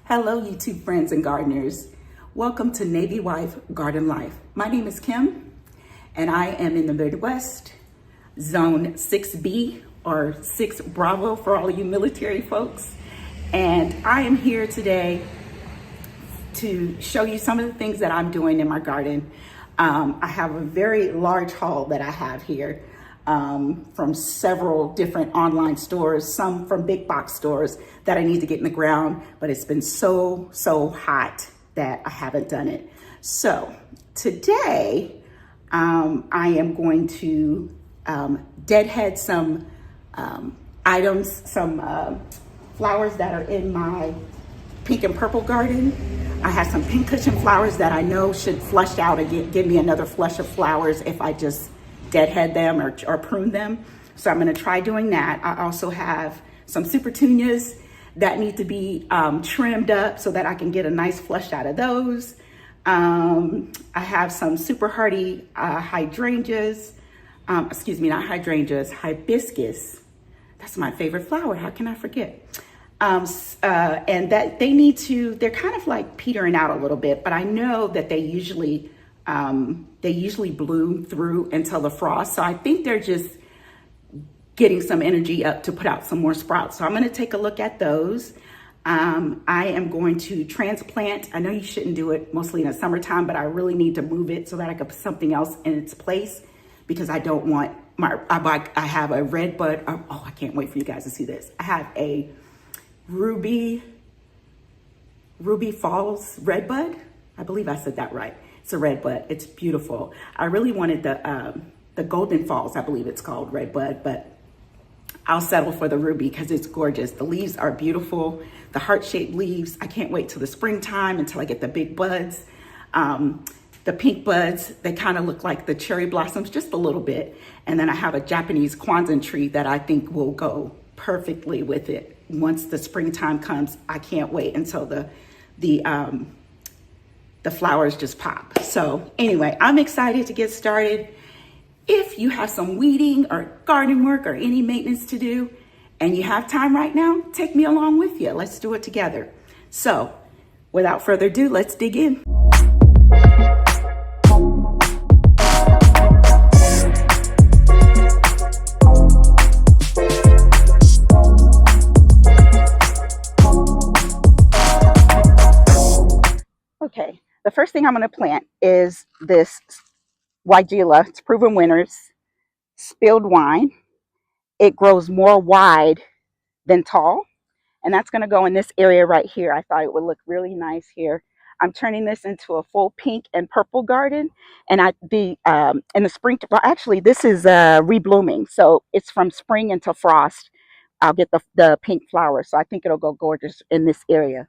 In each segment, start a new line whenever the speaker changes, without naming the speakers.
Hello, YouTube friends and gardeners. Welcome to Navy Wife Garden Life. My name is Kim, and I am in the Midwest, Zone 6B or 6 Bravo for all of you military folks. And I am here today to show you some of the things that I'm doing in my garden. I have a very large haul that I have here from several different online stores, some from big box stores that I need to get in the ground, but it's been so hot that I haven't done it. So today I am going to deadhead some items, some flowers that are in my pink and purple garden. I have some pincushion flowers that I know should flush out and give me another flush of flowers if I just deadhead them or prune them. So I'm gonna try doing that. I also have some Supertunias that need to be trimmed up so that I can get a nice flush out of those. I have some super hardy hydrangeas, excuse me, not hydrangeas, hibiscus. That's my favorite flower, how can I forget? And that they're kind of like petering out a little bit, but I know that they usually bloom through until the frost. So I think they're just getting some energy up to put out some more sprouts. So I'm gonna take a look at those. I am going to transplant. I know you shouldn't do it mostly in the summertime, but I really need to move it so that I can put something else in its place because I don't want I have a Redbud. Oh, I can't wait for you guys to see this. I have a Ruby Falls Redbud. I believe I said that right. It's a Redbud. It's beautiful. I really wanted the Golden Falls, I believe it's called Redbud, but I'll settle for the Ruby because it's gorgeous. The leaves are beautiful. The heart-shaped leaves. I can't wait till the springtime until I get the big buds. The pink buds, they kind of look like the cherry blossoms just a little bit. And then I have a Japanese Kwanzaa tree that I think will go perfectly with it. Once the springtime comes, I can't wait until the flowers just pop. So anyway, I'm excited to get started. If you have some weeding or garden work or any maintenance to do and you have time right now, take me along with you. Let's do it together. So without further ado, let's dig in. Okay, the first thing I'm going to plant is this Weigela. It's proven winners, spilled wine. It grows more wide than tall, and that's going to go in this area right here. I thought it would look really nice here. I'm turning this into a full pink and purple garden, and in the spring. Well, actually, this is reblooming, so it's from spring until frost. I'll get the pink flowers, so I think it'll go gorgeous in this area.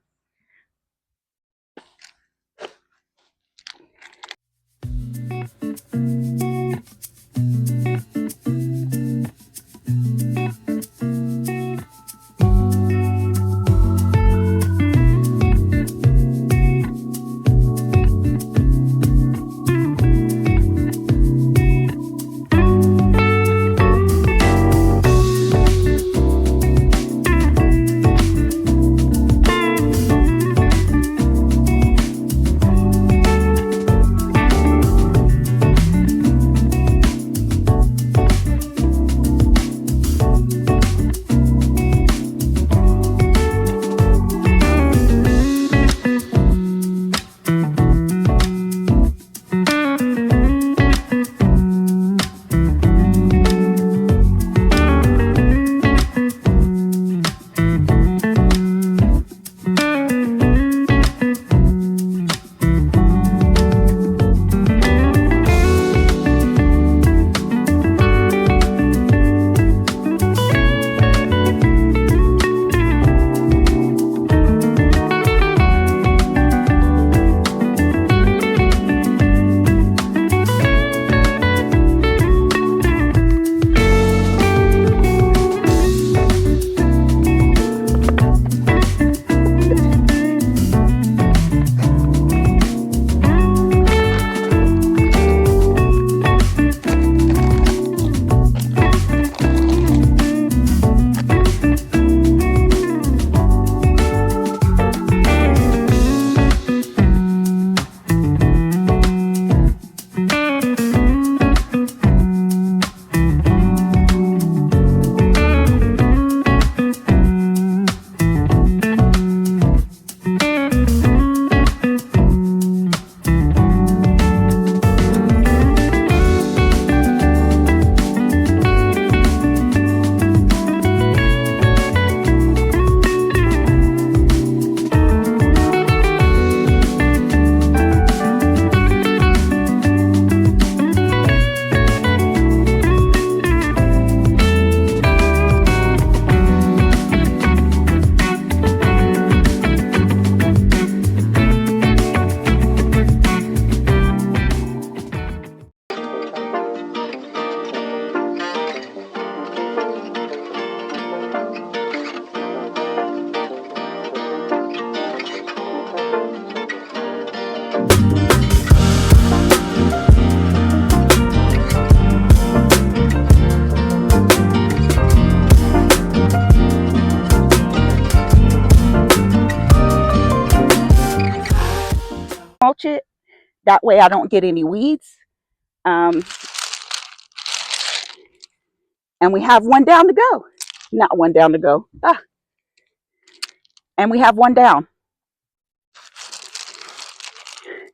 mulch it. That way I don't get any weeds. And we have one down to go. Not one down to go. And we have one down.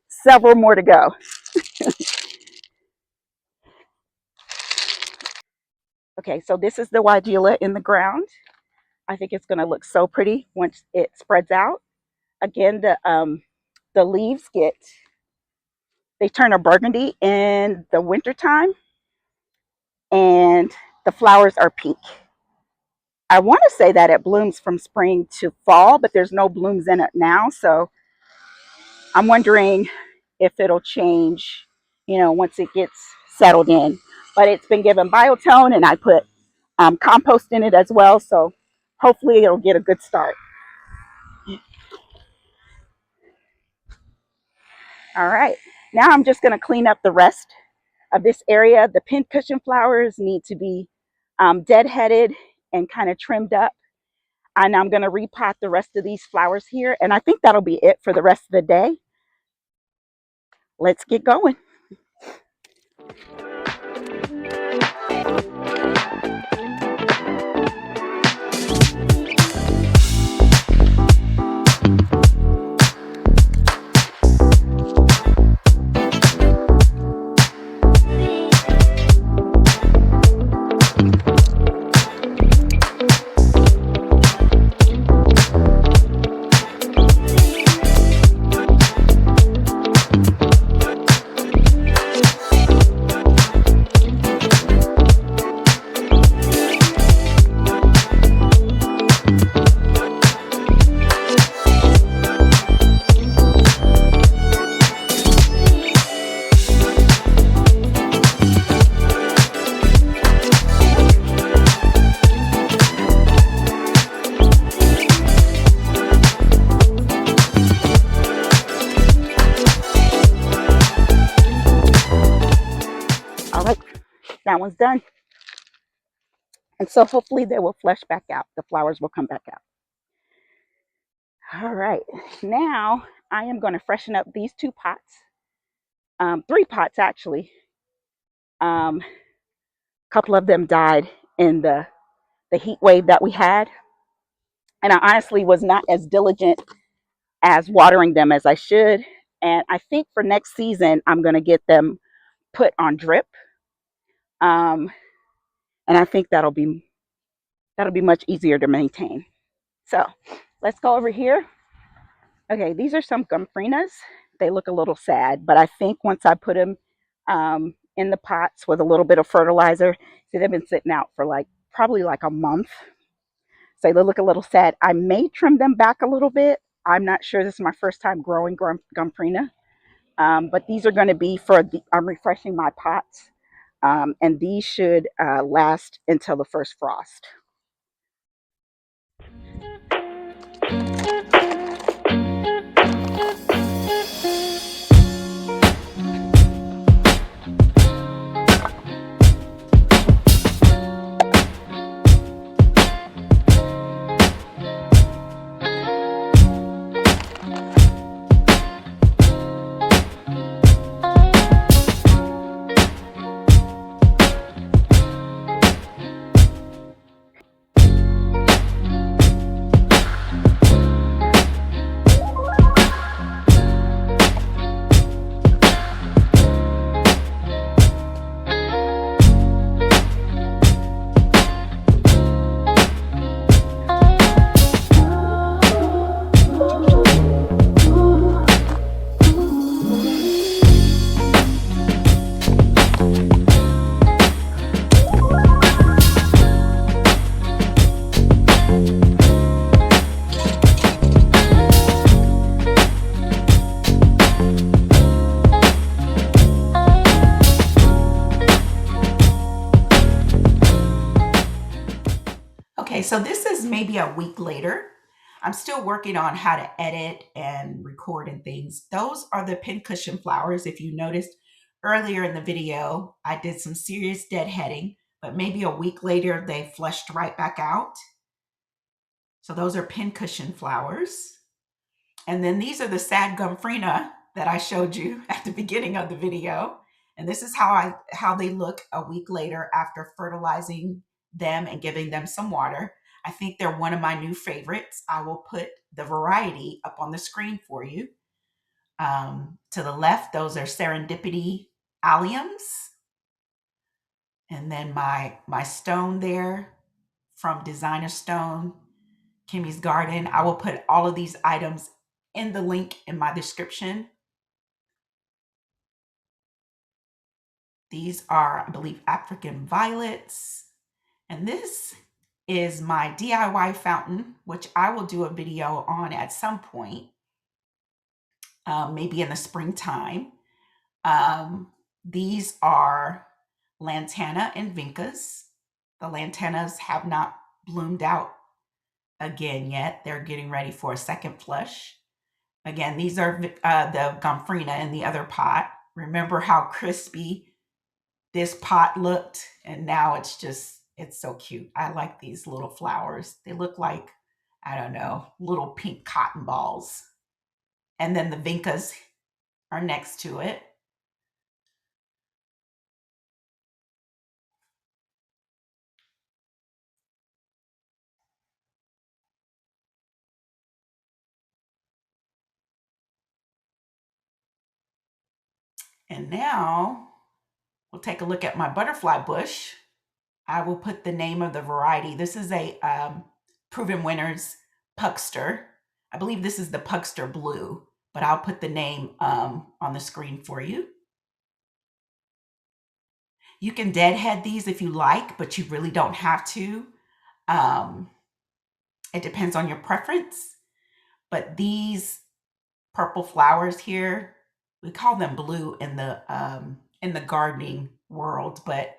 Several more to go. Okay, so this is the Weigela in the ground. I think it's going to look so pretty once it spreads out. Again, the leaves they turn a burgundy in the wintertime, and the flowers are pink. I want to say that it blooms from spring to fall, but there's no blooms in it now, so I'm wondering if it'll change, once it gets settled in. But it's been given biotone, and I put compost in it as well, so hopefully it'll get a good start. All right, now I'm just going to clean up the rest of this area. The pincushion flowers need to be deadheaded and kind of trimmed up. And I'm going to repot the rest of these flowers here. And I think that'll be it for the rest of the day. Let's get going. That one's done. And so hopefully they will flesh back out. The flowers will come back out. All right. Now I am going to freshen up these 2 pots. 3 pots actually. A couple of them died in the heat wave that we had. And I honestly was not as diligent as watering them as I should. And I think for next season, I'm going to get them put on drip. And I think that'll be much easier to maintain. So let's go over here. Okay, these are some Gompphrenas. They look a little sad, but I think once I put them in the pots with a little bit of fertilizer, see, they've been sitting out for probably a month. So they look a little sad. I may trim them back a little bit. I'm not sure. This is my first time growing Gomphrena. But these are going to be I'm refreshing my pots. And these should last until the first frost. Okay, so this is maybe a week later. I'm still working on how to edit and record and things. Those are the pincushion flowers. If you noticed earlier in the video, I did some serious deadheading, but maybe a week later, they fleshed right back out. So those are pincushion flowers. And then these are the sad Gomphrena that I showed you at the beginning of the video. And this is how they look a week later after fertilizing them and giving them some water. I think they're one of my new favorites. I will put the variety up on the screen for you. To the left, those are Serendipity Alliums. And then my stone there from Designer Stone, Kimmy's Garden. I will put all of these items in the link in my description. These are, I believe, African violets. And this is my DIY fountain, which I will do a video on at some point, maybe in the springtime. These are Lantana and Vincas. The Lantanas have not bloomed out again yet. They're getting ready for a second flush. Again, these are the Gomphrena in the other pot. Remember how crispy this pot looked? And now it's so cute. I like these little flowers. They look like, I don't know, little pink cotton balls. And then the Vincas are next to it. And now we'll take a look at my butterfly bush. I will put the name of the variety. This is a Proven Winners Pugster. I believe this is the Pugster Blue, but I'll put the name on the screen for you. You can deadhead these if you like, but you really don't have to. It depends on your preference. But these purple flowers here, we call them blue in the gardening world, but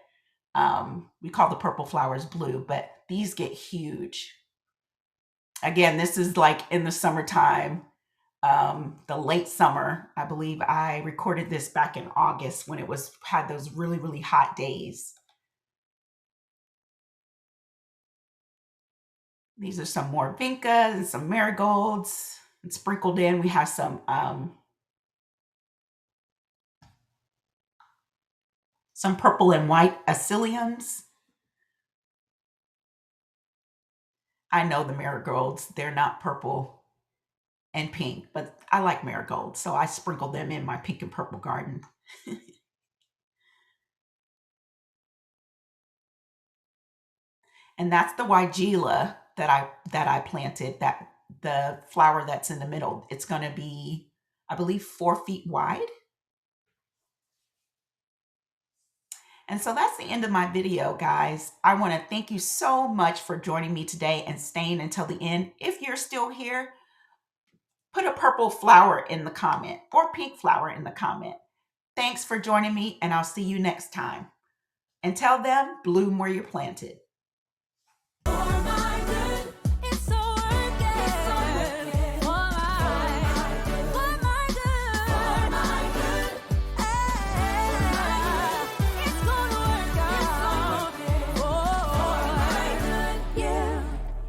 we call the purple flowers blue, but these get huge. Again, this is like in the summertime, the late summer. I believe I recorded this back in August when it had those really, really hot days. These are some more vincas and some marigolds. And sprinkled in, we have some purple and white asiliums. I know the marigolds, they're not purple and pink, but I like marigolds, so I sprinkle them in my pink and purple garden. And that's the Weigela that I planted, that the flower that's in the middle. It's going to be, I believe, 4 feet wide. And so that's the end of my video, guys. I want to thank you so much for joining me today and staying until the end. If you're still here, put a purple flower in the comment or pink flower in the comment. Thanks for joining me, and I'll see you next time. Until then, bloom where you're planted.